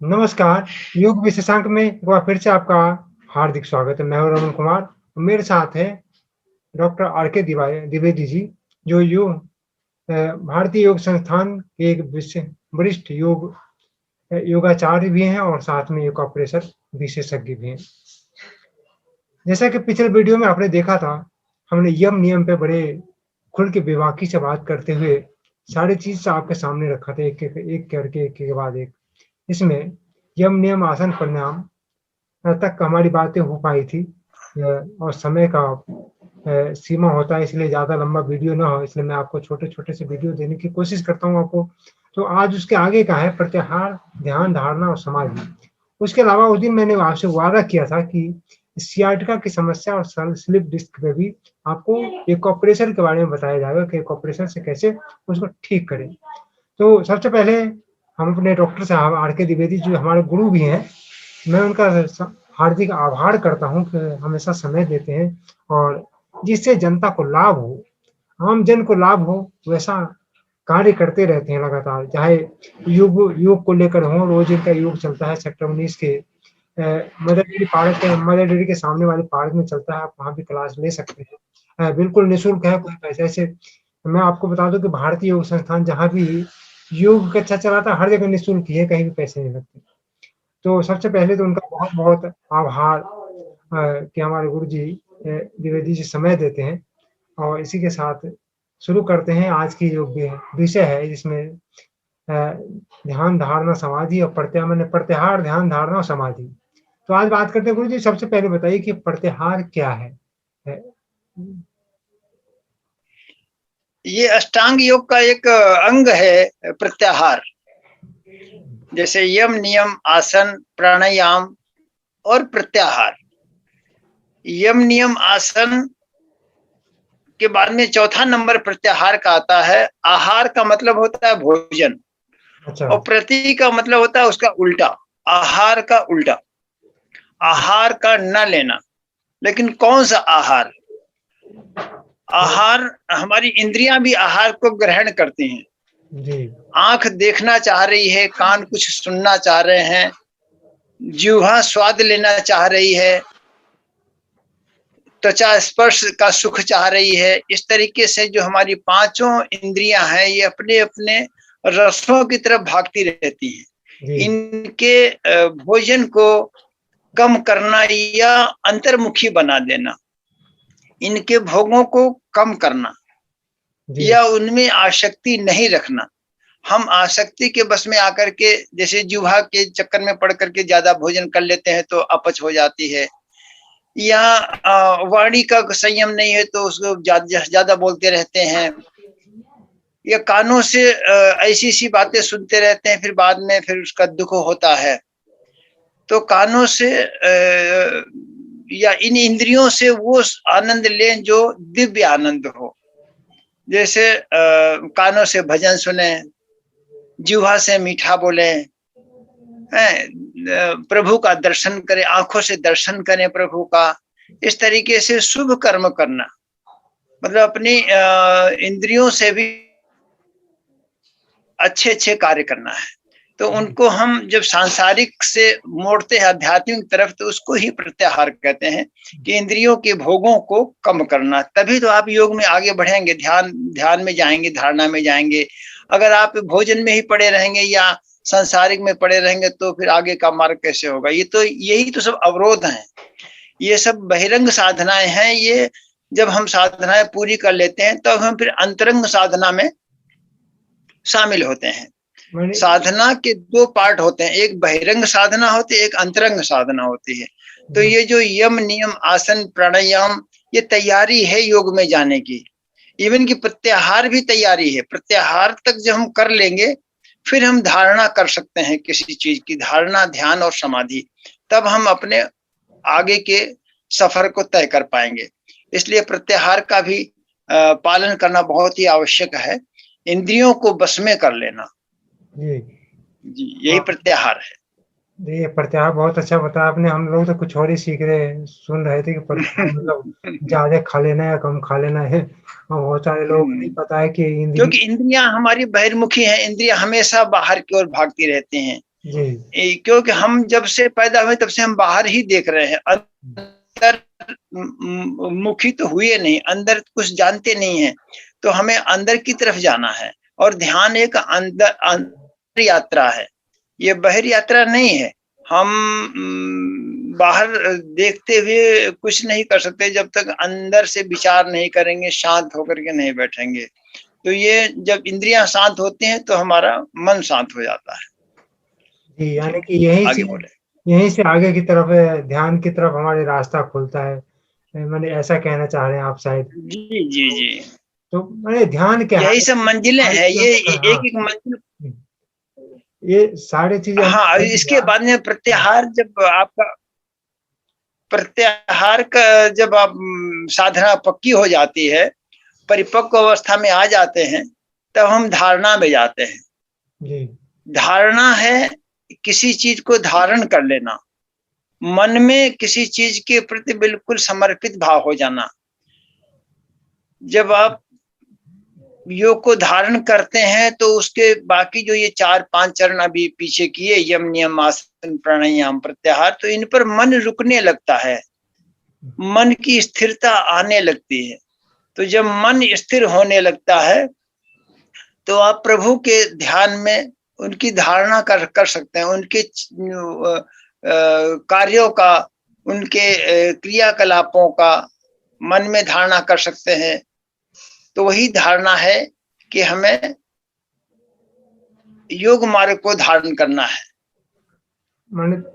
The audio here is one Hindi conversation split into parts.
नमस्कार, योग विशेषांक में एक बार फिर से आपका हार्दिक स्वागत है। मैं हूँ रमन कुमार। मेरे साथ है डॉक्टर आर के द्विवेदी जी, जो भारतीय योग संस्थान के एक वरिष्ठ योगाचार्य भी हैं और साथ में योग ऑपरेशन विशेषज्ञ भी हैं। जैसा कि पिछले वीडियो में आपने देखा था, हमने यम नियम पे बड़े खुल के बेबाकी से बात करते हुए सारी चीज़ आपके सामने रखा था, एक करके एक के बाद एक। इसमें यम, नियम, आसन, प्राणायाम तक हमारी बातें हो पाई थी। और समय का सीमा होता है, इसलिए ज़्यादा लंबा वीडियो ना हो, इसलिए मैं आपको छोटे-छोटे से वीडियो देने की कोशिश करता हूँ आपको। तो आज उसके आगे का है प्रत्याहार, ध्यान, धारणा और समाधि। उसके अलावा उस दिन मैंने आपसे वादा किया था कि सियाटिका की समस्या और स्लिप डिस्क पे भी आपको एक ऑपरेशन के बारे में बताया जाएगा कि एक ऑपरेशन से कैसे उसको ठीक करें। तो सबसे पहले हम अपने डॉक्टर साहब आर के द्विवेदी जो हमारे गुरु भी हैं, मैं उनका हार्दिक आभार करता हूँ कि हमेशा समय देते हैं और जिससे जनता को लाभ हो, आम जन को लाभ हो, वैसा कार्य करते रहते हैं लगातार। चाहे योग को लेकर हो, रोज इनका योग चलता है सेक्टर 19 के मदर डेयरी के सामने वाले पार्क में चलता है, आप वहाँ भी क्लास ले सकते हैं। बिल्कुल निःशुल्क है, कोई पैसे से। मैं आपको बता दूँ कि भारतीय योग संस्थान जहाँ भी योग कक्षा चलाता है, हर जगह निःशुल्क ही है, कहीं भी पैसे नहीं लगते। तो सबसे पहले तो उनका बहुत-बहुत आभार कि हमारे गुरुजी द्विवेदी जी समय देते हैं और इसी के साथ शुरू करते हैं आज की जो विषय है जिसमें ध्यान, धारणा, समाधि और प्रत्याहार, ध्यान, धारणा और समाधि। तो आज बात करते हैं गुरुजी, सबसे पहले बताइए कि प्रत्याहार क्या है? है ये अष्टांग योग का एक अंग है प्रत्याहार। जैसे यम, नियम, आसन, प्राणायाम और प्रत्याहार। यम, नियम, आसन के बाद में चौथा नंबर प्रत्याहार का आता है। आहार का मतलब होता है भोजन। अच्छा। और प्रति का मतलब होता है उसका उल्टा, आहार का उल्टा, आहार का न लेना। लेकिन कौन सा आहार? आहार, हमारी इंद्रियां भी आहार को ग्रहण करती हैं। जी। आंख देखना चाह रही है, कान कुछ सुनना चाह रहे हैं, जिह्वा स्वाद लेना चाह रही है, त्वचा स्पर्श का सुख चाह रही है। इस तरीके से जो हमारी पांचों इंद्रियां हैं, ये अपने अपने रसों की तरफ भागती रहती हैं। इनके भोजन को कम करना या अंतर्मुखी बना देना, इनके भोगों को कम करना या उनमें आसक्ति नहीं रखना। हम आसक्ति के बस में आकर के, जैसे जुहा के चक्कर में पड़ करके ज्यादा भोजन कर लेते हैं तो अपच हो जाती है, या वाणी का संयम नहीं है तो उसको ज्यादा बोलते रहते हैं, या कानों से ऐसी सी बातें सुनते रहते हैं, फिर बाद में फिर उसका दुख होता है। तो कानों से या इन इंद्रियों से वो आनंद लें जो दिव्य आनंद हो। जैसे कानों से भजन सुने, जिह्वा से मीठा बोले, प्रभु का दर्शन करें, आंखों से दर्शन करें प्रभु का। इस तरीके से शुभ कर्म करना, मतलब अपनी इंद्रियों से भी अच्छे अच्छे कार्य करना है। तो उनको हम जब सांसारिक से मोड़ते हैं आध्यात्मिक तरफ, तो उसको ही प्रत्याहार कहते हैं कि इंद्रियों के भोगों को कम करना। तभी तो आप योग में आगे बढ़ेंगे, ध्यान में जाएंगे, धारणा में जाएंगे। अगर आप भोजन में ही पड़े रहेंगे या सांसारिक में पड़े रहेंगे तो फिर आगे का मार्ग कैसे होगा? यही तो सब अवरोध हैं, ये सब बहिरंग साधनाएं हैं। ये जब हम साधनाएं पूरी कर लेते हैं तब हम फिर अंतरंग साधना में शामिल होते हैं। साधना के दो पार्ट होते हैं, एक बहिरंग साधना होती है, एक अंतरंग साधना होती है। तो ये जो यम, नियम, आसन, प्राणायाम, ये तैयारी है योग में जाने की। इवन की प्रत्याहार भी तैयारी है। प्रत्याहार तक जब हम कर लेंगे फिर हम धारणा कर सकते हैं किसी चीज की, धारणा, ध्यान और समाधि। तब हम अपने आगे के सफर को तय कर पाएंगे। इसलिए प्रत्याहार का भी पालन करना बहुत ही आवश्यक है। इंद्रियों को बस में कर लेना, जी यही प्रत्याहार है। ये प्रत्याहार बहुत अच्छा बताया आपने। हम लोग तो कुछ और ही सीख रहे, सुन रहे थे कि मतलब ज्यादा खा लेना या कम खा लेना है। बहुत सारे लोग नहीं पता है कि क्योंकि इंद्रियां हमारी बहिर्मुखी हैं, इंद्रियां हमेशा बाहर की ओर भागती रहती हैं। क्योंकि हम जब से पैदा हुए तब से हम बाहर ही देख रहे हैं, अंदर मुखी तो हुए नहीं, अंदर कुछ जानते नहीं है। तो हमें अंदर की तरफ जाना है, और ध्यान एक अंदर यात्रा है, ये बाहर यात्रा नहीं है। हम बाहर देखते हुए कुछ नहीं कर सकते जब तक अंदर से विचार नहीं करेंगे, शांत होकर के नहीं बैठेंगे। तो ये जब इंद्रियां शांत होती हैं तो हमारा मन शांत हो जाता है। जी, यानी कि यहीं से आगे की तरफ ध्यान की तरफ हमारे रास्ता खुलता है, मैंने ऐसा कहना चाह रहे हैं आप शायद। जी जी जी। तो मैंने ध्यान क्या है, यही सब मंजिलें हैं, ये एक एक मंजिल, ये सारी चीजें। हाँ, इसके बाद में प्रत्याहार, जब आपका प्रत्याहार का जब आप साधना पक्की हो जाती है, परिपक्व अवस्था में आ जाते हैं, तब हम धारणा में जाते हैं। जी। धारणा है किसी चीज को धारण कर लेना, मन में किसी चीज के प्रति बिल्कुल समर्पित भाव हो जाना। जब आप योग को धारण करते हैं तो उसके बाकी जो ये 4-5 चरण अभी पीछे किए, यम नियम आसन प्राणायाम प्रत्याहार, तो इन पर मन रुकने लगता है, मन की स्थिरता आने लगती है। तो जब मन स्थिर होने लगता है तो आप प्रभु के ध्यान में उनकी धारणा कर सकते हैं, उनके कार्यों का, उनके क्रियाकलापों का मन में धारणा कर सकते हैं। तो वही धारणा है कि हमें योग मार्ग को धारण करना है।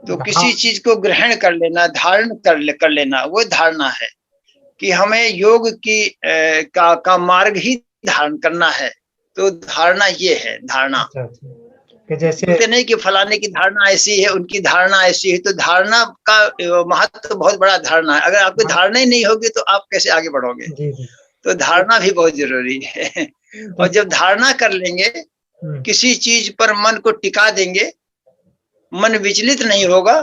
तो किसी चीज को ग्रहण कर लेना, धारण कर लेना, वो धारणा है कि हमें योग की का मार्ग ही धारण करना है। तो धारणा ये है, धारणा। कि जैसे नहीं कि फलाने की धारणा ऐसी है, उनकी धारणा ऐसी है। तो धारणा का महत्व बहुत बड़ा धारणा है। अगर आपकी धारणा ही नहीं होगी तो आप कैसे आगे बढ़ोगे? तो धारणा भी बहुत जरूरी है। और जब धारणा कर लेंगे, किसी चीज पर मन को टिका देंगे, मन विचलित नहीं होगा,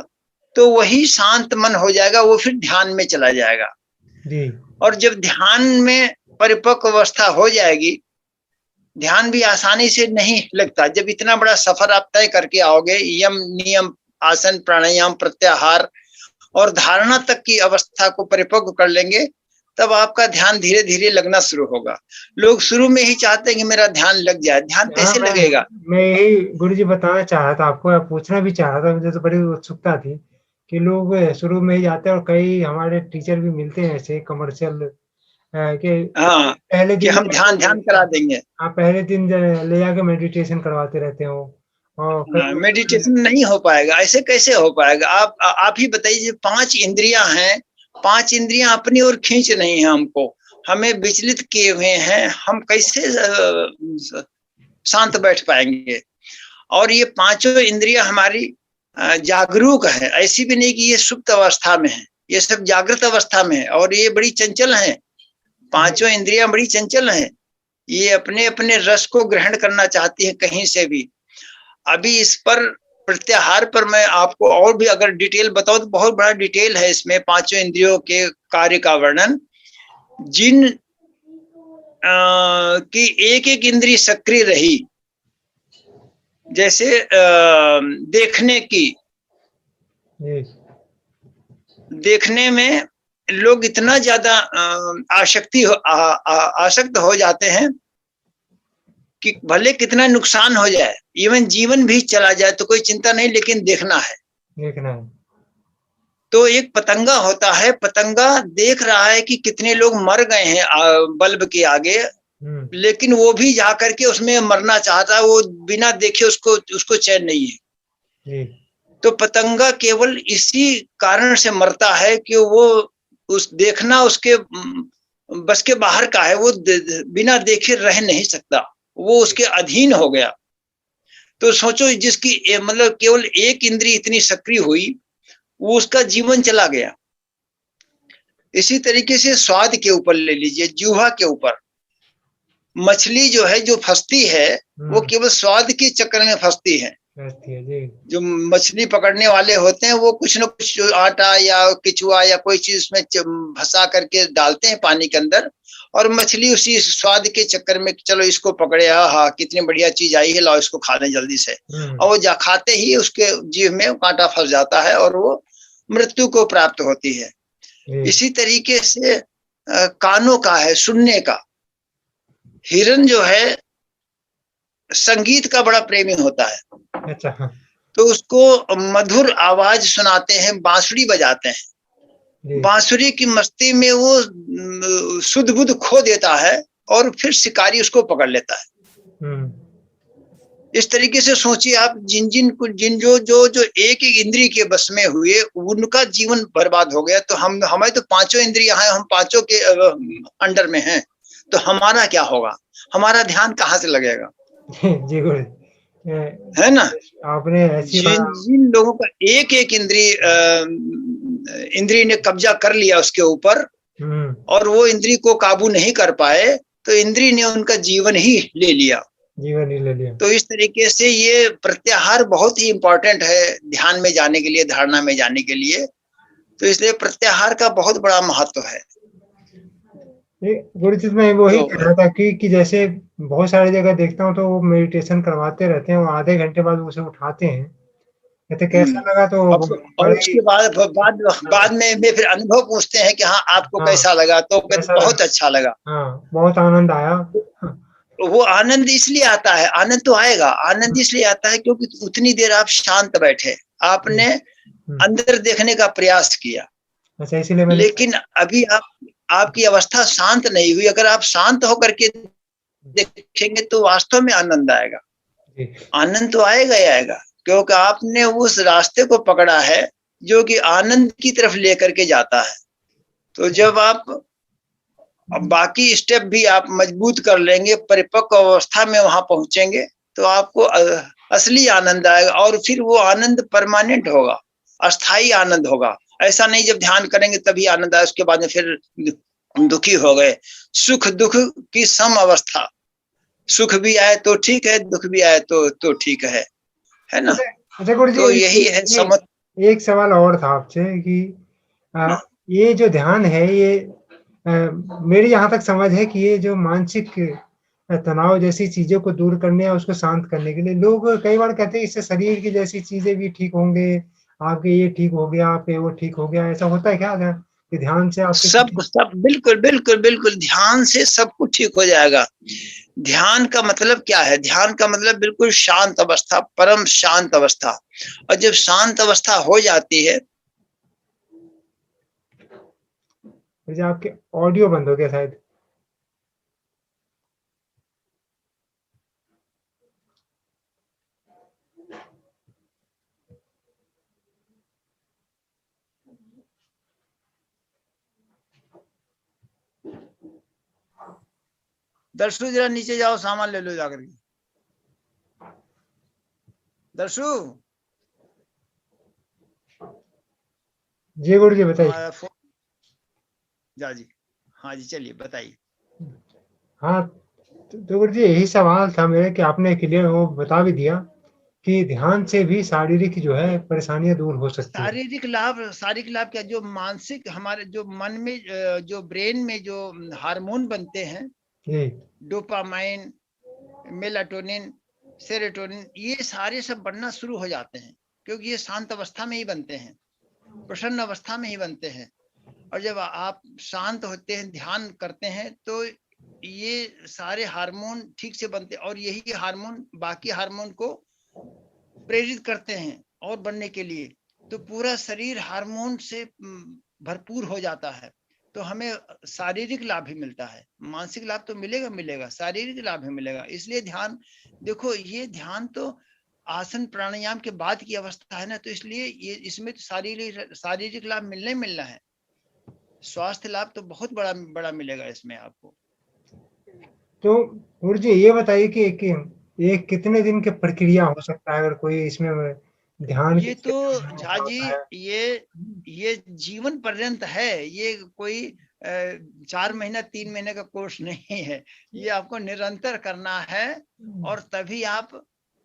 तो वही शांत मन हो जाएगा, वो फिर ध्यान में चला जाएगा। और जब ध्यान में परिपक्व अवस्था हो जाएगी, ध्यान भी आसानी से नहीं लगता। जब इतना बड़ा सफर आप तय करके आओगे, यम नियम आसन प्राणायाम प्रत्याहार और धारणा तक की अवस्था को परिपक्व कर लेंगे, तब आपका ध्यान धीरे धीरे लगना शुरू होगा। लोग शुरू में ही चाहते हैं कि मेरा ध्यान लग जाए, ध्यान कैसे लगेगा? मैं यही गुरुजी बताना चाह रहा था आपको, पूछना भी चाह रहा था, मुझे तो बड़ी उत्सुकता थी कि लोग शुरू में ही जाते हैं, और कई हमारे टीचर भी मिलते हैं ऐसे कमर्शियल कि हाँ, पहले दिन हम ध्यान करा देंगे। हाँ, पहले दिन ले जाके मेडिटेशन करवाते रहते हो, और मेडिटेशन नहीं हो पाएगा। ऐसे कैसे हो पाएगा? आप ही बताइए, 5 इंद्रियां हैं, 5 इंद्रियां अपनी ओर खींच नहीं है हमको, हमें विचलित किए हुए हैं, हम कैसे शांत बैठ पाएंगे? और ये 5 इंद्रियां हमारी जागरूक है, ऐसी भी नहीं कि ये सुप्त अवस्था में है, ये सब जागृत अवस्था में है। और ये बड़ी चंचल है, 5 इंद्रियां बड़ी चंचल हैं, ये अपने अपने रस को ग्रहण करना चाहती है कहीं से भी। अभी इस पर प्रत्याहार पर मैं आपको और भी अगर डिटेल बताऊं तो बहुत बड़ा डिटेल है इसमें, 5 इंद्रियों के कार्य का वर्णन। जिन की एक एक इंद्रिय सक्रिय रही, जैसे देखने की, देखने में लोग इतना ज्यादा आसक्त हो जाते हैं कि भले कितना नुकसान हो जाए, इवन जीवन भी चला जाए तो कोई चिंता नहीं, लेकिन देखना है। तो एक पतंगा होता है, पतंगा देख रहा है कि कितने लोग मर गए हैं बल्ब के आगे, लेकिन वो भी जाकर के उसमें मरना चाहता है, वो बिना देखे उसको चैन नहीं है। तो पतंगा केवल इसी कारण से मरता है कि वो उस देखना उसके बस के बाहर का है, वो बिना देखे रह नहीं सकता, वो उसके अधीन हो गया। तो सोचो, जिसकी मतलब केवल एक इंद्रिय इतनी सक्रिय हुई, वो उसका जीवन चला गया। इसी तरीके से स्वाद के ऊपर ले लीजिए, जीवा के ऊपर, मछली जो है जो फंसती है वो केवल स्वाद के चक्कर में फंसती है, रहती है जी। जो मछली पकड़ने वाले होते हैं वो कुछ न कुछ आटा या केचुआ या कोई चीज में फंसा करके डालते हैं पानी के अंदर, और मछली उसी स्वाद के चक्कर में चलो इसको पकड़े, हाँ कितनी बढ़िया चीज आई है, लाओ इसको खा लें जल्दी से, और वो जा खाते ही उसके जीभ में कांटा फंस जाता है और वो मृत्यु को प्राप्त होती है। इसी तरीके से कानों का है, सुनने का। हिरन जो है संगीत का बड़ा प्रेमी होता है। अच्छा। तो उसको मधुर आवाज सुनाते हैं, बांसुरी बजाते हैं, बांसुरी की मस्ती में वो सुध बुध खो देता है और फिर शिकारी उसको पकड़ लेता है। इस तरीके से सोचिए आप, जिन जो एक इंद्री के बस में हुए उनका जीवन बर्बाद हो गया। तो हमें तो पांचों इंद्रियां हैं, हम पांचों के अंडर में हैं, तो हमारा क्या होगा, हमारा ध्यान कहाँ से लगेगा? जी गुरु, है ना? आपने ऐसी जिन लोगों का एक एक इंद्री ने कब्जा कर लिया उसके ऊपर और वो इंद्री को काबू नहीं कर पाए, तो इंद्री ने उनका जीवन ही ले लिया। तो इस तरीके से ये प्रत्याहार बहुत ही इंपॉर्टेंट है ध्यान में जाने के लिए, धारणा में जाने के लिए। तो इसलिए प्रत्याहार का बहुत बड़ा महत्व है। गुरु जी, मैं वही कह रहा था कि जैसे बहुत सारी जगह देखता हूँ तो वो मेडिटेशन करवाते रहते हैं, वो आधे घंटे बाद उसे उठाते हैं, कहते कैसा लगा? तो और उसके बाद में फिर अनुभव पूछते हैं कि हाँ आपको कैसा लगा? तो बहुत अच्छा लगा, हाँ बहुत आनंद आया। वो आनंद इसलिए आता है, आनंद तो आएगा, आनंद इसलिए आता है क्योंकि उतनी देर आप शांत बैठे, आपने अंदर देखने का प्रयास किया। अच्छा, इसीलिए लेकिन अभी आपकी अवस्था शांत नहीं हुई। अगर आप शांत होकर के देखेंगे तो वास्तव में आनंद आएगा। आनंद तो आएगा ही आएगा, क्योंकि आपने उस रास्ते को पकड़ा है जो कि आनंद की तरफ लेकर के जाता है। तो जब आप बाकी स्टेप भी आप मजबूत कर लेंगे, परिपक्व अवस्था में वहां पहुंचेंगे, तो आपको असली आनंद आएगा, और फिर वो आनंद परमानेंट होगा, अस्थाई आनंद होगा। ऐसा नहीं जब ध्यान करेंगे तभी आनंद आए, उसके बाद में फिर दुखी हो गए। सुख दुख की सम अवस्था, सुख भी आए तो ठीक है, दुख भी आए तो ठीक है ना? अच्छा गुरु जी, तो यही है समझ। एक सवाल और था आपसे कि ये जो ध्यान है, ये मेरी यहाँ तक समझ है कि ये जो मानसिक तनाव जैसी चीजों को दूर करने या उसको शांत करने के लिए, लोग कई बार कहते हैं इससे शरीर की जैसी चीजें भी ठीक होंगे, आपके ये ठीक हो गया, आपके वो ठीक हो गया, ऐसा होता है क्या कि ध्यान से आपके सब बिल्कुल बिल्कुल बिल्कुल ध्यान से सब कुछ ठीक हो जाएगा। ध्यान का मतलब क्या है? ध्यान का मतलब बिल्कुल शांत अवस्था, परम शांत अवस्था। और जब शांत अवस्था हो जाती है, आपके ऑडियो बंद हो गया शायद। दर्शु जरा नीचे जाओ, सामान ले लो जाकर के। दर्शु जी गुरु जी बताइए। जा जी, हाँ जी चलिए बताइए। हाँ तो गुरु जी यही सवाल था मेरे कि आपने क्लियर वो बता भी दिया कि ध्यान से भी शारीरिक जो है परेशानियां दूर हो सकती है। शारीरिक लाभ क्या? जो मानसिक, हमारे जो मन में, जो ब्रेन में जो हार्मोन बनते हैं, डोपामाइन, मेलाटोनिन, सेरोटोनिन, ये सारे सब बनना शुरू हो जाते हैं, क्योंकि ये शांत अवस्था में ही बनते हैं, प्रसन्न अवस्था में ही बनते हैं। और जब आप शांत होते हैं, ध्यान करते हैं, तो ये सारे हार्मोन ठीक से बनते हैं, और यही हार्मोन बाकी हार्मोन को प्रेरित करते हैं और बनने के लिए। तो पूरा शरीर हार्मोन से भरपूर हो जाता है। तो हमें शारीरिक लाभ भी मिलता है, मानसिक लाभ तो मिलेगा, शारीरिक लाभ भी मिलेगा। इसलिए ध्यान, देखो ये ध्यान तो आसन प्राणायाम के बाद की अवस्था है ना, तो इसलिए ये इसमें तो शारीरिक लाभ मिलना है। स्वास्थ्य लाभ तो बहुत बड़ा मिलेगा इसमें आपको। तो गुरु जी ये बताइए कि ये कितने दिन की प्रक्रिया हो सकता है अगर कोई इसमें ध्यान? ये तो झा जी, ये जीवन पर्यंत है, ये कोई 4 महीना 3 महीने का कोर्स नहीं है, ये आपको निरंतर करना है, और तभी आप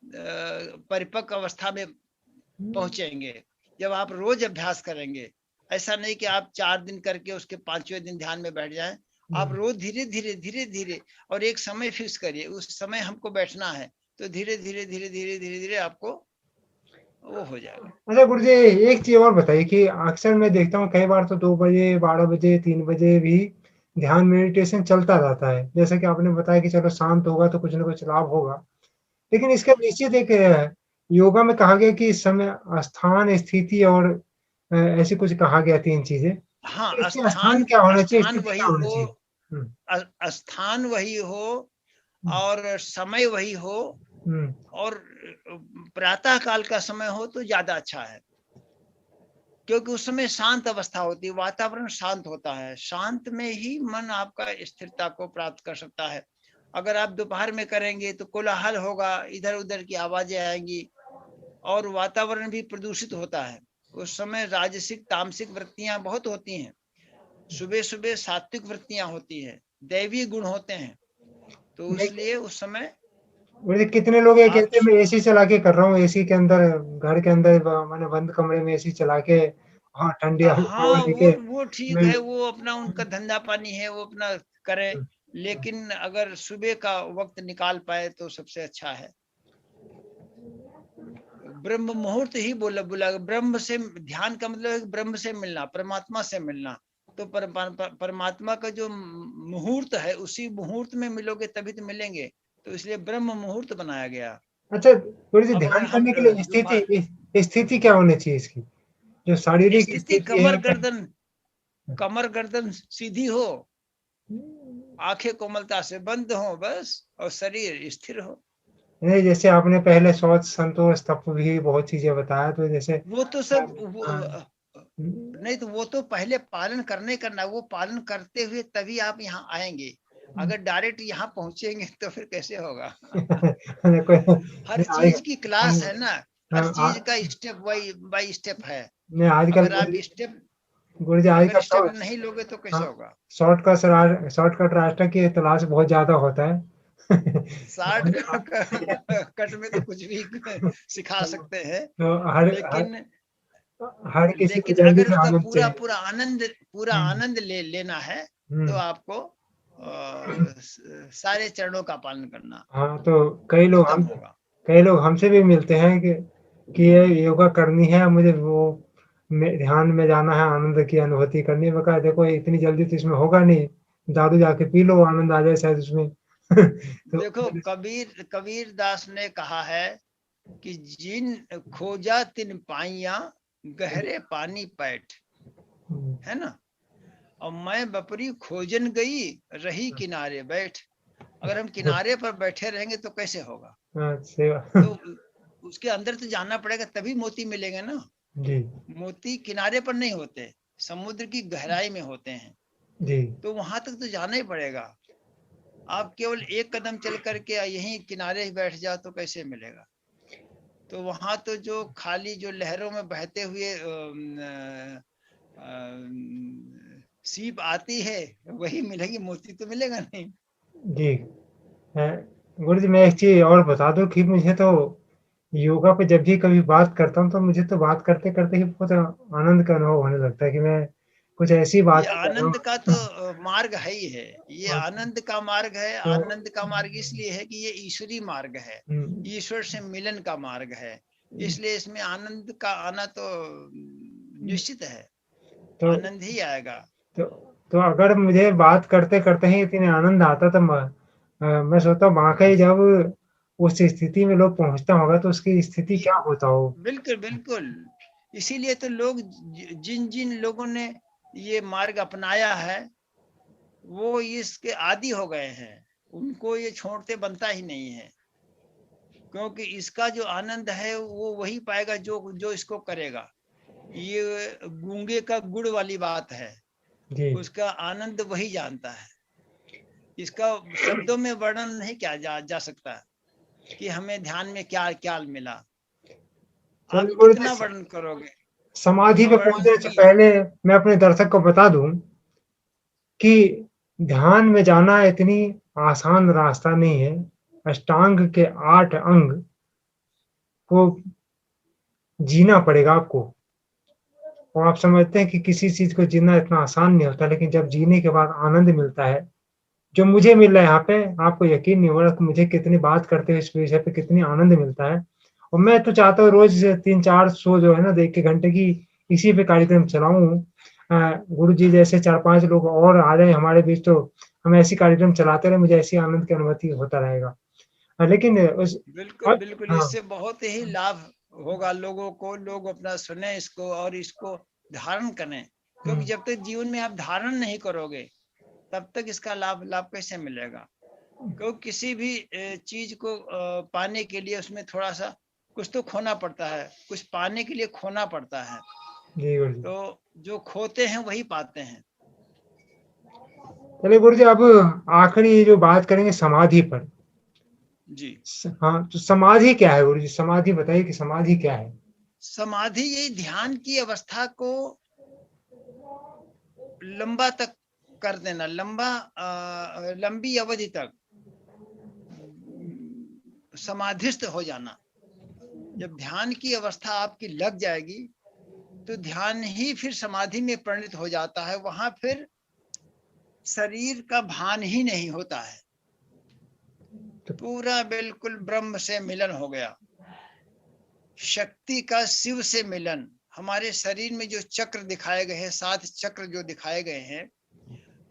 परिपक्व अवस्था में पहुंचेंगे जब आप रोज अभ्यास करेंगे। ऐसा नहीं कि आप 4 दिन करके उसके 5वें दिन ध्यान में बैठ जाएं। आप रोज धीरे धीरे धीरे धीरे, और एक समय फिक्स करिए, उस समय हमको बैठना है, तो धीरे धीरे धीरे धीरे धीरे धीरे आपको वो हो जाएगा। अच्छा गुरु जी, एक चीज और बताइए कि अक्सर मैं देखता हूँ कई बार तो 2 बजे, 12 बजे, 3 बजे भी ध्यान मेडिटेशन चलता रहता है। जैसे कि आपने बताया कि चलो शांत होगा तो कुछ ना कुछ लाभ होगा। लेकिन इसका निश्चित एक योगा में कहा गया कि इस समय स्थान, स्थिति और ऐसे कुछ कहा गया 3 चीजें। हाँ, इसके स्थान क्या होना चाहिए, स्थान स्थिति वही क्या होनी हो, चाहिए? स्थान वही हो और समय वही हो, और प्रातः काल का समय हो तो ज्यादा अच्छा है, क्योंकि उस समय शांत अवस्था होती है, वातावरण शांत होता है। शांत में ही मन आपका स्थिरता को प्राप्त कर सकता है। अगर आप दोपहर में करेंगे तो कोलाहल होगा, इधर उधर की आवाजें आएंगी और वातावरण भी प्रदूषित होता है। उस समय राजसिक तामसिक वृत्तियां बहुत होती हैं, सुबह सुबह सात्विक वृत्तियां होती है, दैवीय गुण होते हैं। तो इसलिए उस समय वैसे कितने लोग ये आप कहते हैं मैं एसी चला के कर रहा हूँ, एसी के अंदर, घर के अंदर मैंने बंद कमरे में एसी चला के, हाँ ठंडी हवा हाँ, लेके वो ठीक मैं है, वो अपना उनका धंधा पानी है, वो अपना करे। लेकिन अगर सुबह का वक्त निकाल पाए तो सबसे अच्छा है। ब्रह्म मुहूर्त ही बोला, ब्रह्म से ध्यान का मतलब है ब्रह्म से मिलना, परमात्मा से मिलना। तो परमात्मा का जो मुहूर्त है, उसी मुहूर्त में मिलोगे तभी तो मिलेंगे। तो इसलिए ब्रह्म मुहूर्त बनाया गया। अच्छा गुरु जी, अब ध्यान अगर हम करने के लिए स्थिति क्या होनी चाहिए इसकी, जो शारीरिक स्थिति, स्थिति है? कमर गर्दन सीधी हो, आंखें कोमलता से बंद हो बस, और शरीर स्थिर हो। नहीं, जैसे आपने पहले शौच, संतोष, तप भी बहुत चीजें बताया, तो जैसे वो तो सब हाँ, नहीं, तो वो तो पहले पालन करना, वो पालन करते हुए तभी आप यहाँ आएंगे। अगर डायरेक्ट यहाँ पहुंचेंगे तो फिर कैसे होगा? हर चीज की क्लास है ना, हर चीज का स्टेप बाई स्टेप है। नहीं आजकल अगर आप स्टेप गुरु जी अगर आजकल स्टेप नहीं लोगे तो कैसे होगा? शॉर्टकट रास्ते की तलाश बहुत ज्यादा होता है। शॉर्ट कट में तो कुछ भी सिखा सकते हैं, तो लेकिन हर किसी को लेकिन जल्दी अगर से उसका आनंद पूरा चाहिए। पूरा आनंद लेना है तो आपको सारे चरणों का पालन करना हाँ, तो उत्तम होगा। कई लोग हमसे भी मिलते हैं कि ये योगा करनी है, मुझे वो ध्यान में जाना है, आनंद की अनुभूति करनी है। मैं कहा देखो इतनी जल्दी तो इसमें होगा नहीं, दारू जाके पी लो, आनंद आ जाए शायद उसमें। तो देखो, कबीर दास ने कहा है कि जिन खोजा तिन पाइया, गहरे पानी पैठ, है ना। और मैं बपरी खोजन गई, रही किनारे बैठ। अगर हम किनारे पर बैठे रहेंगे तो कैसे होगा? तो उसके अंदर तो जाना पड़ेगा, तभी मोती मिलेंगे ना। जी मोती किनारे पर नहीं होते, समुद्र की गहराई में होते हैं। जी तो वहां तक तो जाना ही पड़ेगा। आप केवल एक कदम चल करके यहीं किनारे ही बैठ जाओ तो कैसे मिलेगा? तो वहां तो जो खाली जो लहरों में बहते हुए सीप आती है वही मिलेगी, मोती तो मिलेगा नहीं। जी गुरु जी, मैं एक चीज और बता दूं कि मुझे तो योगा पे जब भी कभी बात करता हूँ तो मुझे तो बात करते करते ही बहुत आनंद का अनुभव होने लगता है कि मैं कुछ ऐसी ये बातें कर रहा आनंद का हूँ। तो मार्ग है ही है, ये आनंद का मार्ग है। तो आनंद का मार्ग इसलिए है कि ये ईश्वरी मार्ग है, ईश्वर से मिलन का मार्ग है, इसलिए इसमें आनंद का आना तो निश्चित है, तो आनंद ही आएगा। तो तो अगर मुझे बात करते करते ही इतने आनंद आता तो मैं सोचता हूँ वाकई जब उस स्थिति में लोग पहुंचता होगा तो उसकी स्थिति क्या होता हो। बिल्कुल बिल्कुल, इसीलिए तो लोग, जिन जिन लोगों ने ये मार्ग अपनाया है वो इसके आदी हो गए हैं, उनको ये छोड़ते बनता ही नहीं है। क्योंकि इसका जो आनंद है वो वही पाएगा जो जो इसको करेगा। ये गूंगे का गुड़ वाली बात है, जी उसका आनंद वही जानता है। इसका शब्दों में वर्णन नहीं किया जा सकता कि हमें ध्यान में क्या क्या मिला। आप कितना वर्णन करोगे? समाधि पे पहुंचने से अवर्णनीय। पहले मैं अपने दर्शक को बता दूं कि ध्यान में जाना इतनी आसान रास्ता नहीं है। अष्टांग के 8 अंग को जीना पड़ेगा आपको। और आप समझते हैं कि किसी चीज़ को जीना इतना आसान नहीं होता, लेकिन जब जीने के बाद आनंद मिलता है, जो मुझे मिल रहा है यहाँ पे, आपको यकीन नहीं हो रहा कि मुझे कितनी बात करते हुए इस विषय पे कितनी आनंद मिलता है। और मैं तो चाहता हूँ रोज़ 3-4 शो जो है ना, 1 घंटे की इसी पे कार्यक्रम चलाऊँ। गुरुजी जैसे 4-5 लोग और आ जाएँ हमारे बीच, तो हम ऐसी कार्यक्रम चलाते रहें, मुझे ऐसी आनंद की अनुभूति होता रहेगा। लेकिन उस बिल्कुल, बिल्कुल, हाँ, इससे बहुत ही लाभ होगा लोगों को, लोग अपना सुने इसको और इसको धारण करें, क्योंकि जब तक जीवन में आप धारण नहीं करोगे, तब तक इसका लाभ कैसे मिलेगा? क्योंकि किसी भी चीज को पाने के लिए उसमें थोड़ा-सा कुछ तो खोना पड़ता है, कुछ पाने के लिए खोना पड़ता है। जी गुरुजी। तो जो खोते हैं वही पाते हैं। चलिए गुरुजी, अब आखिरी जो बात करेंगे समाधि पर। जी। हाँ, तो समाधि क्या है गुरुजी? समाधि बताइए कि समाधि क्या है? समाधि यही ध्यान की अवस्था को लंबा तक कर देना, लंबी अवधि तक समाधिस्थ हो जाना। जब ध्यान की अवस्था आपकी लग जाएगी तो ध्यान ही फिर समाधि में परिणत हो जाता है। वहां फिर शरीर का भान ही नहीं होता है, पूरा बिल्कुल ब्रह्म से मिलन हो गया, शक्ति का शिव से मिलन। हमारे शरीर में जो चक्र दिखाए गए हैं, 7 चक्र जो दिखाए गए हैं,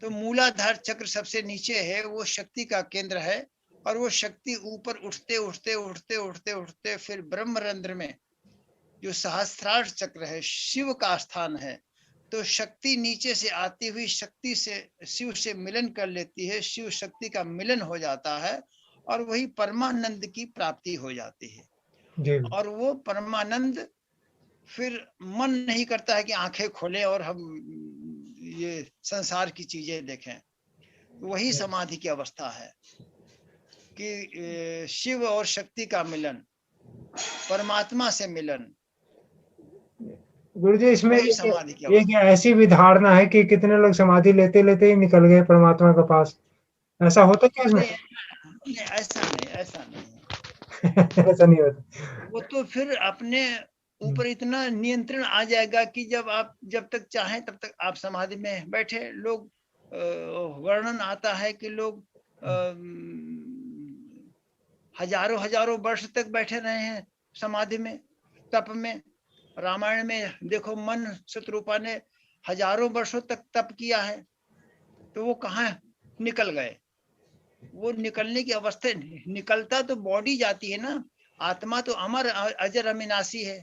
तो मूलाधार चक्र सबसे नीचे है, वो शक्ति का केंद्र है। और वो शक्ति ऊपर उठते उठते उठते उठते उठते फिर ब्रह्मरंध्र में जो सहस्त्रार चक्र है, शिव का स्थान है। तो शक्ति नीचे से आती हुई शक्ति से शिव से मिलन कर लेती है, शिव शक्ति का मिलन हो जाता है और वही परमानंद की प्राप्ति हो जाती है। और वो परमानंद फिर मन नहीं करता है कि आंखें खोलें और हम ये संसार की चीजें देखें। वही समाधि की अवस्था है कि शिव और शक्ति का मिलन, परमात्मा से मिलन। गुरुजी, इसमें समाधि की एक ऐसी भी धारणा है कि कितने लोग समाधि लेते लेते ही निकल गए परमात्मा के पास, ऐसा होता क्या इसमें? नहीं, ऐसा नहीं ऐसा नहीं होता। वो तो फिर अपने ऊपर इतना नियंत्रण आ जाएगा कि जब तक चाहें तब तक आप समाधि में बैठे। लोग वर्णन आता है कि लोग हजारों हजारों वर्ष तक बैठे रहे हैं समाधि में, तप में। रामायण में देखो, मन शत्रुपा ने हजारों वर्षों तक तप किया है, तो वो कहाँ निकल गए? वो निकलने की अवस्था, निकलता तो बॉडी जाती है ना, आत्मा तो अमर अजर अविनाशी है।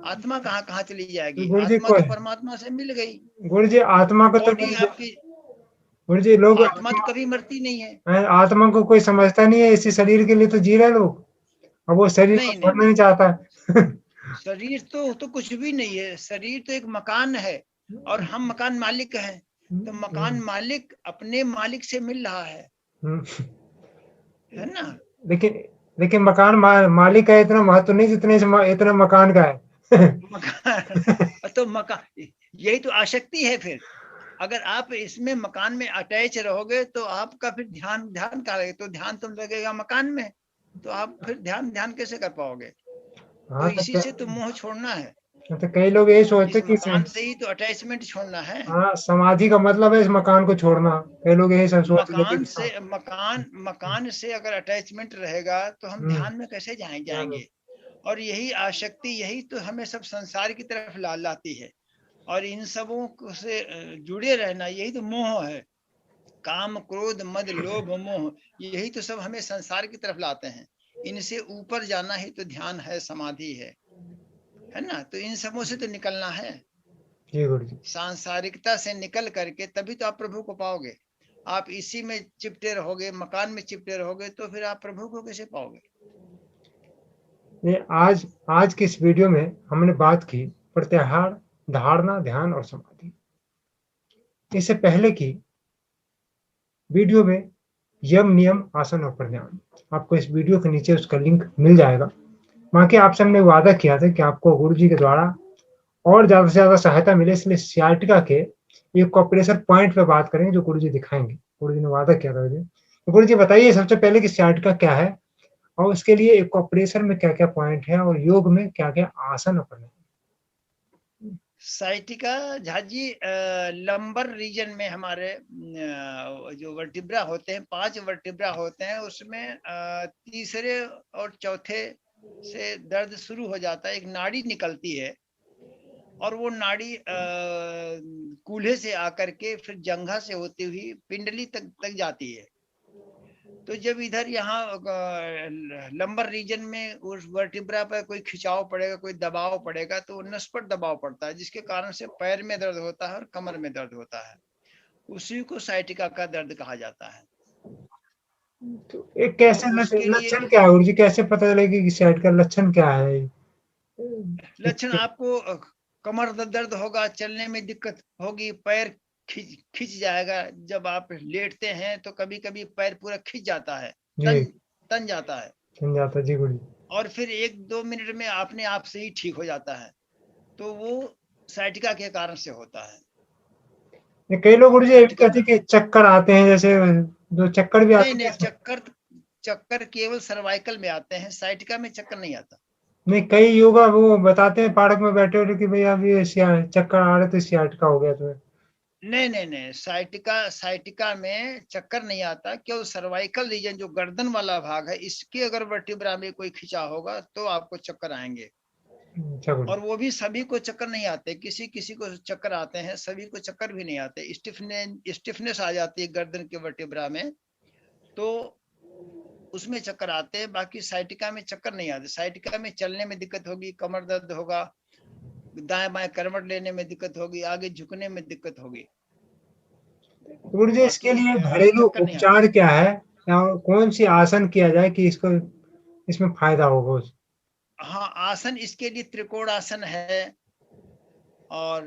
आत्मा कहाँ कहाँ चली जाएगी? आत्मा तो परमात्मा से मिल गई। गुरुजी, आत्मा को तो आपकी गुरुजी, लोग आत्मा तो कभी मरती नहीं है। आत्मा को कोई समझता नहीं है, इसी शरीर के लिए तो जी रहे लोग, अब वो शरीर को छोड़ना नहीं चाहता। शरीर तो कुछ भी नहीं है, शरीर तो एक मकान है और हम मकान मालिक हैं। तो मकान मालिक अपने मालिक से मिल रहा है ना? लेकिन मकान मालिक का इतना महत्व नहीं जितने इतना मकान का है। मकान तो मकान, यही तो आसक्ति है। फिर अगर आप इसमें मकान में अटैच रहोगे तो आपका फिर ध्यान का लगेगा, तो ध्यान तुम लगेगा मकान में, तो आप फिर ध्यान कैसे कर पाओगे? तो इसी से तो मोह छोड़ना है। तो कई लोग यही सोचते कि मकान से ही तो अटैचमेंट छोड़ना है। हाँ, समाधि का मतलब है इस मकान को छोड़ना। कई लोग यही सोच मकान से अगर अटैचमेंट रहेगा तो हम ध्यान में कैसे जाएंगे? और यही आसक्ति, यही तो हमें सब संसार की तरफ लाती है। और इन सबों से जुड़े रहना, यही तो मोह है। काम, क्रोध, मद, लोभ, मोह, यही तो सब हमें संसार की तरफ लाते हैं। इनसे ऊपर जाना ही तो ध्यान है, समाधि है ना? तो इन सबों से तो निकलना है। सांसारिकता से निकल करके तभी तो आप प्रभु को पाओगे। आप इसी में चिपटे रहोगे, मकान में चिपटे रहोगे, तो फिर आप प्रभु को कैसे पाओगे? ये आज की इस वीडियो में हमने बात की प्रत्याहार, धारणा, ध्यान और समाधि। इससे पहले की वीडियो में यम, नियम, आसन और प्राणायाम, आपको इस वीडियो के नीचे उसका लिंक मिल जाएगा। वहाँ के आपसे हमने वादा किया था कि आपको गुरुजी के द्वारा और ज्यादा से ज्यादा सहायता मिले, इसलिए सियाटिका के एक कॉपरेशन पॉइंट पे बात करेंगे जो गुरुजी दिखाएंगे। गुरुजी ने वादा किया था मुझे। तो गुरुजी बताइए सबसे पहले कि सियाटिका क्या है और उसके लिए एक्यूप्रेशर में क्या-क्या पॉइंट है और योग में क्या-क्या आसन अपने? साइटिका झाजी लंबर रीजन में हमारे जो वर्टिब्रा होते हैं 5 वर्टिब्रा होते हैं उसमें तीसरे और चौथे से दर्द शुरू हो जाता है। एक नाड़ी निकलती है और वो नाड़ी कूल्हे से आकर के फिर जंघा से होती हुई पिंडली तक जाती है। तो जब इधर यहाँ लंबर रीजन में उस वर्टिब्रा पर कोई खिंचाव पड़ेगा, कोई दबाव पड़ेगा तो नस पर दबाव पड़ता है, जिसके कारण से पैर में दर्द होता है और कमर में दर्द होता है। उसी को साइटिका का दर्द कहा जाता है। तो ये कैसे तो उसके लक्षण लिए क्या है गुरुजी? कैसे पता चलेगा कि साइड का लक्षण क्या है? लक्षण आपको कमर दर्द होगा, चलने में दिक्कत होगी, पैर खिंच जाएगा। जब आप लेटते हैं तो कभी कभी पैर पूरा खिंच जाता है, तन जाता है, तन जाता जी गुरुजी। और फिर 1-2 मिनट में अपने आप से ही ठीक हो जाता है। तो वो साइटिका के कारण से होता है। कई लोग गुरुजी कहते हैं कि चक्कर आते हैं, जैसे जो चक्कर भी आते हैं। नहीं, चक्कर केवल सर्वाइकल में आते हैं, साइटिका में चक्कर नहीं आता। नहीं, कई योगा वो बताते हैं पार्क में बैठे हुए कि भैया अभी चक्कर आ रहे तो साइटिका हो गया। तो नहीं, साइटिका में चक्कर नहीं आता। क्यों? सर्वाइकल रीजन जो गर्दन वाला भाग है, इसके अगर वर्टिब्रा में कोई खिंचा होगा तो आपको चक्कर आएंगे। और वो भी सभी को चक्कर नहीं आते, किसी किसी को चक्कर आते हैं, सभी को चक्कर भी नहीं आते। स्टिफनेस आ जाती है गर्दन के वर्टिब्रा में, तो उसमें चक्कर आते हैं। बाकी साइटिका में चक्कर नहीं आते। साइटिका में चलने में दिक्कत होगी, कमर दर्द होगा, दाएं बाएं करवट लेने में दिक्कत होगी, आगे झुकने में दिक्कत होगी। गुरुजी इसके लिए घरेलू उपचार क्या है, या कौन सी आसन किया जाए कि इसमें फायदा होगा? हाँ, आसन इसके लिए त्रिकोण आसन है और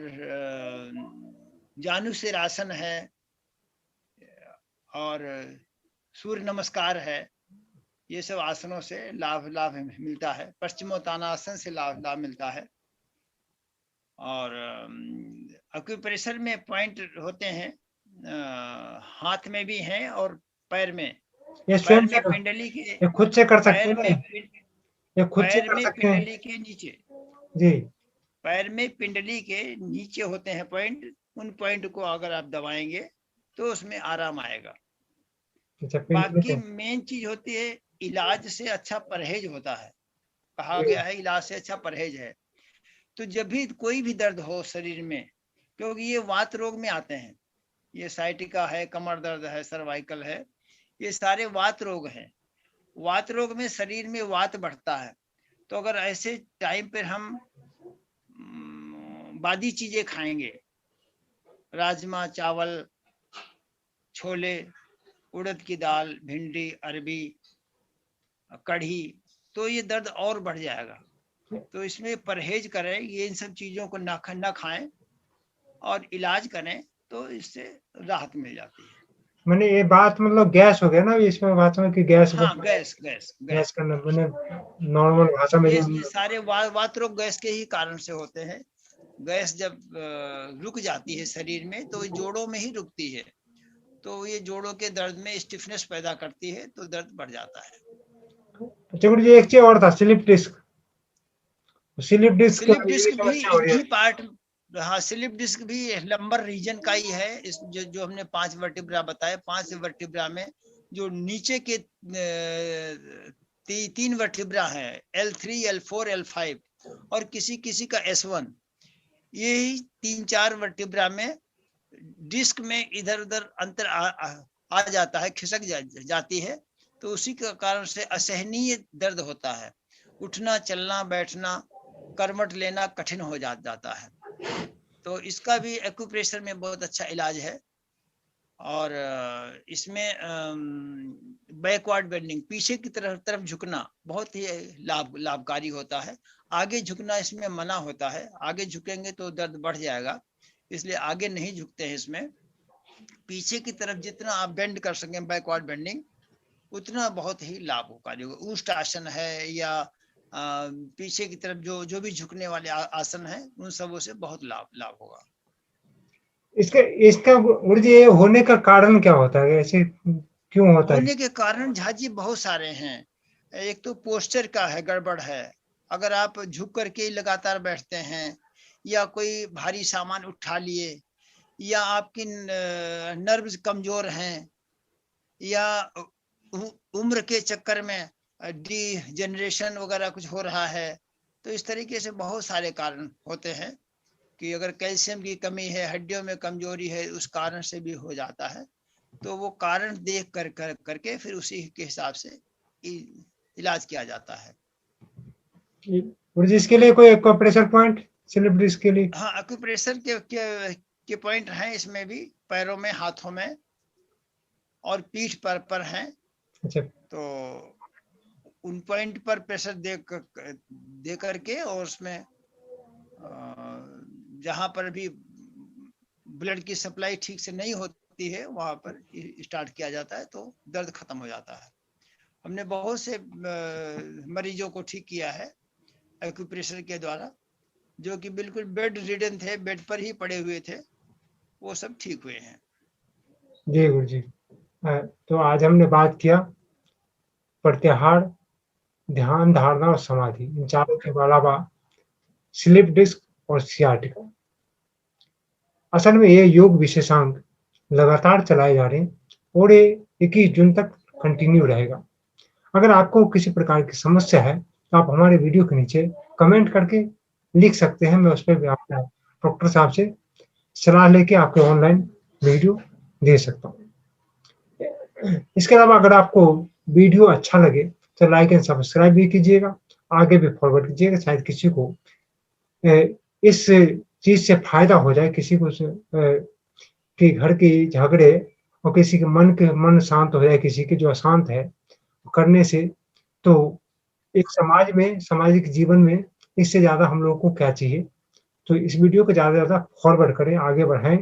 जानुसिर आसन है और सूर्य नमस्कार है। ये सब आसनों से लाभ मिलता है। पश्चिमोत्तानासन से लाभ मिलता है। और एक्यूप्रेशर में पॉइंट होते हैं, हाथ में भी हैं और पैर में। ये स्वयं से पिंडली के खुद से कर सकते हैं? ये खुद से कर सकते हैं? पिंडली के नीचे जी, पैर में पिंडली के नीचे होते हैं पॉइंट। उन पॉइंट को अगर आप दबाएंगे तो उसमें आराम आएगा। बाकी मेन चीज होती है, इलाज से अच्छा परहेज होता है। कहा गया है इलाज से अच्छा परहेज है। तो जब भी कोई भी दर्द हो शरीर में, क्योंकि ये वात रोग में आते हैं, ये साइटिका है, कमर दर्द है, सर्वाइकल है, ये सारे वात रोग हैं। वात रोग में शरीर में वात बढ़ता है। तो अगर ऐसे टाइम पर हम बादी चीजें खाएंगे, राजमा, चावल, छोले, उड़द की दाल, भिंडी, अरबी, कढ़ी, तो ये दर्द और बढ़ जाएगा। तो इसमें परहेज करें, ये इन सब चीजों को ना खाएं और इलाज करें तो इससे राहत मिल जाती है। मैंने ये बात मतलब गैस हो गया ना इसमें बात में कि गैस। हाँ, गैस करना मैंने नॉर्मल भाषा में। ये सारे वात रोग गैस के ही कारण से होते हैं। गैस जब रुक जाती है शरीर में तो जोड़ों में ही रुकती है, तो ये जोड़ों के दर्द में स्टिफनेस पैदा करती है, तो दर्द बढ़ जाता है। अच्छा गुरुजी, एक चीज और था, स्लिप डिस्क भी पार्ट। हाँ, स्लिप डिस्क भी लंबर रीजन का ही है। इस जो हमने 5 वर्टिब्रा बताए, 5 वर्टिब्रा में जो नीचे के 3 वर्टिब्रा है, L3, L4, L5 और किसी किसी का S1, यही 3-4 वर्टिब्रा में डिस्क में इधर उधर अंतर आ जाता है, खिसक जाती है। तो उसी के कारण से असहनीय दर्द होता है। उठना, चलना, बैठना, करवट लेना कठिन हो जाता है। तो इसका भी एक्यूप्रेशर में बहुत अच्छा इलाज है। और इसमें बैकवर्ड बेंडिंग, पीछे की तरफ झुकना बहुत ही लाभकारी होता है। आगे झुकना इसमें मना होता है, आगे झुकेंगे तो दर्द बढ़ जाएगा, इसलिए आगे नहीं झुकते हैं इसमें। पीछे की तरफ जितना आप बेंड कर सकें, बैकवर्ड बेंडिंग, उतना बहुत ही लाभकारी होगा। ऊष्ट आसन है या पीछे की तरफ जो भी झुकने वाले आसन है, उन सबों से बहुत लाभ होगा। इसका गुरुजी होने का कारण क्या होता है? ऐसे क्यों होता है? होने के कारण झाजी बहुत सारे हैं। एक तो पोस्चर का है, गड़बड़ है। अगर आप झुक करके लगातार बैठते हैं या कोई भारी सामान उठा लिए या आपकी नर्व्स कमजोर हैं या उम्र के चक्कर में डिजेनरेशन वगैरह कुछ हो रहा है, तो इस तरीके से बहुत सारे कारण होते हैं कि अगर कैल्शियम की कमी है, हड्डियों में कमजोरी है, उस कारण से भी हो जाता है। तो वो कारण देख करके फिर उसी के हिसाब से इलाज किया जाता है। और जिसके लिए कोई एक्यूप्रेशर पॉइंट स्लिप डिस्क के लिए? हाँ, एक्यूप्रेशर के पॉइंट हैं इसमें भी, पैरों में, हाथों में और पीठ पर हैं। अच्छा। तो उन पॉइंट पर प्रेशर दे करके और उसमें जहां पर भी ब्लड की सप्लाई ठीक से नहीं होती है वहां पर स्टार्ट किया जाता है, तो दर्द खत्म हो जाता है। हमने बहुत से मरीजों को ठीक किया है एक्यूप्रेशर के द्वारा, जो कि बिल्कुल बेड रिडन थे, बेड पर ही पड़े हुए थे, वो सब ठीक हुए हैं। जी गुरु जी। तो आज हमने बात किया प्रत्याहार, ध्यान, धारणा और समाधि, इन चारों के अलावा स्लिप डिस्क और सियाटिका। असल में ये योग विशेषांक लगातार चलाए जा रहे हैं और ये 21 जून तक कंटिन्यू रहेगा। अगर आपको किसी प्रकार की समस्या है तो आप हमारे वीडियो के नीचे कमेंट करके लिख सकते हैं। मैं उस पर भी आपको डॉक्टर साहब से सलाह लेके आपको ऑनलाइन वीडियो दे सकता हूँ। इसके अलावा अगर आपको वीडियो अच्छा लगे तो लाइक एंड सब्सक्राइब भी कीजिएगा, आगे भी फॉरवर्ड कीजिएगा, शायद किसी को इस चीज से फायदा हो जाए, किसी को कि घर के झगड़े और किसी के मन शांत हो जाए, किसी के जो अशांत है करने से। तो एक समाज में, सामाजिक जीवन में इससे ज्यादा हम लोगों को क्या चाहिए? तो इस वीडियो को ज्यादा से ज्यादा फॉरवर्ड करें, आगे बढ़ाएं।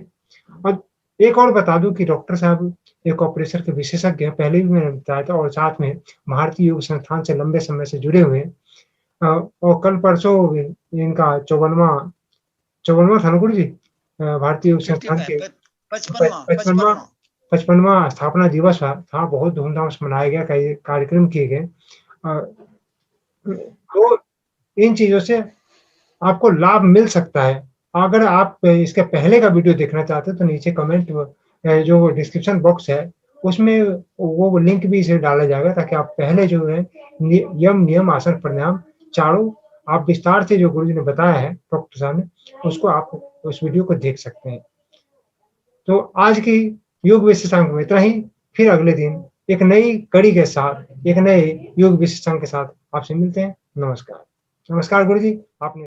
और एक और बता दूं कि डॉक्टर साहब एक ऑपरेशन के विशेषज्ञ हैं, पहले भी मैंने बताया था, और साथ में भारतीय योग संस्थान से लंबे समय से जुड़े हुए हैं। और कल परसों इनका 54वां था ना गुरु जी, भारतीय योग संस्थान के 55वां स्थापना दिवस था, बहुत धूमधाम से मनाया गया, कई कार्यक्रम किए गए। तो इन चीजों से आपको लाभ मिल सकता है। अगर आप इसके पहले का वीडियो देखना चाहते हैं तो नीचे कमेंट जो डिस्क्रिप्शन बॉक्स है उसमें वो लिंक भी इसे डाला जाएगा, ताकि आप पहले जो है यम, नियम, आसन, प्राणायाम चारों आप विस्तार से जो गुरुजी ने बताया है, डॉक्टर साहब ने, उसको आप उस वीडियो को देख सकते हैं। तो आज की योग विशेषांक में इतना ही। फिर अगले दिन एक नई कड़ी के साथ, एक नए योग विशेषांक के साथ आपसे मिलते हैं। नमस्कार। नमस्कार गुरु जी। आपने